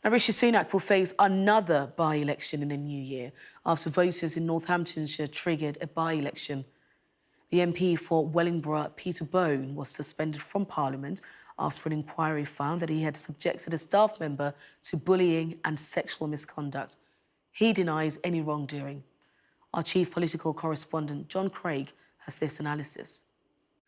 Now, Rishi Sunak will face another by-election in the new year after voters in Northamptonshire triggered a by-election. The MP for Wellingborough, Peter Bone, was suspended from Parliament after an inquiry found that he had subjected a staff member to bullying and sexual misconduct. He denies any wrongdoing. Our chief political correspondent, John Craig, has this analysis.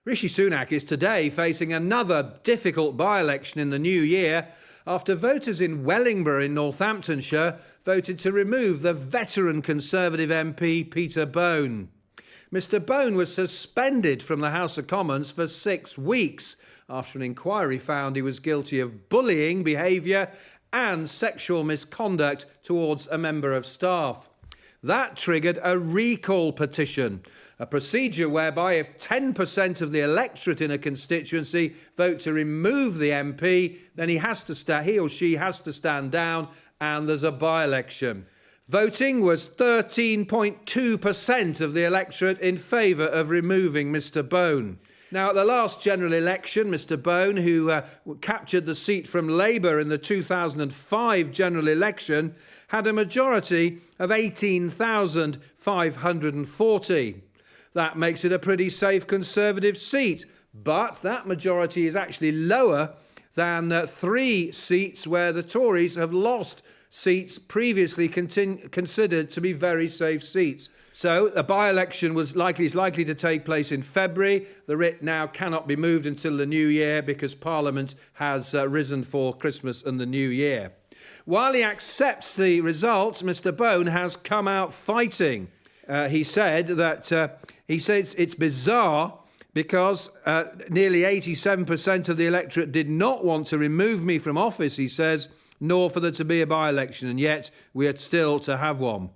Rishi Sunak is today facing another difficult by-election in the new year after voters in Wellingborough in Northamptonshire voted to remove the veteran Conservative MP Peter Bone. Mr Bone was suspended from the House of Commons for 6 weeks after an inquiry found he was guilty of bullying behaviour and sexual misconduct towards a member of staff. That triggered a recall petition, a procedure whereby if 10% of the electorate in a constituency vote to remove the MP, then he or she has to stand down and there's a by-election. Voting was 13.2% of the electorate in favour of removing Mr Bone. Now, at the last general election, Mr Bone, who captured the seat from Labour in the 2005 general election, had a majority of 18,540. That makes it a pretty safe Conservative seat, but that majority is actually lower than 3 seats where the Tories have lost seats previously considered to be very safe seats. So a by-election is likely to take place in February. The writ now cannot be moved until the new year because Parliament has risen for Christmas and the new year. While he accepts the results, Mr Bone has come out fighting. He says it's bizarre because nearly 87% of the electorate did not want to remove me from office, he says, nor for there to be a by-election, and yet we are still to have one.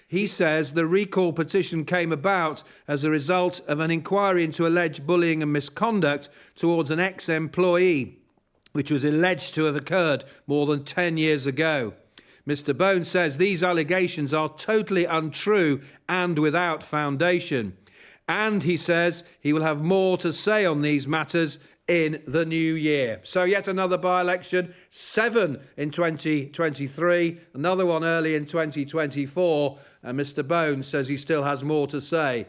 He says the recall petition came about as a result of an inquiry into alleged bullying and misconduct towards an ex-employee, which was alleged to have occurred more than 10 years ago. Mr Bone says these allegations are totally untrue and without foundation. And he says he will have more to say on these matters in the new year. So yet another by-election, 7 in 2023, another one early in 2024, and Mr Bone says he still has more to say.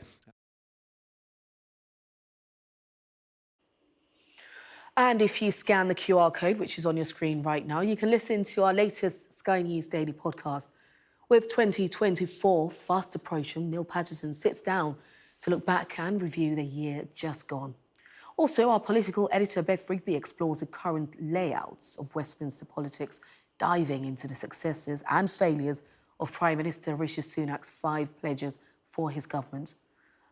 And if you scan the QR code, which is on your screen right now, you can listen to our latest Sky News Daily podcast. With 2024 fast approaching, Neil Patterson sits down to look back and review the year just gone. Also, our political editor, Beth Rigby, explores the current layouts of Westminster politics, diving into the successes and failures of Prime Minister Rishi Sunak's 5 pledges for his government.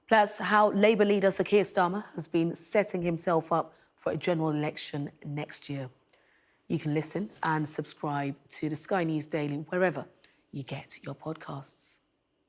Plus, how Labour leader Sir Keir Starmer has been setting himself up for a general election next year. You can listen and subscribe to the Sky News Daily wherever you get your podcasts.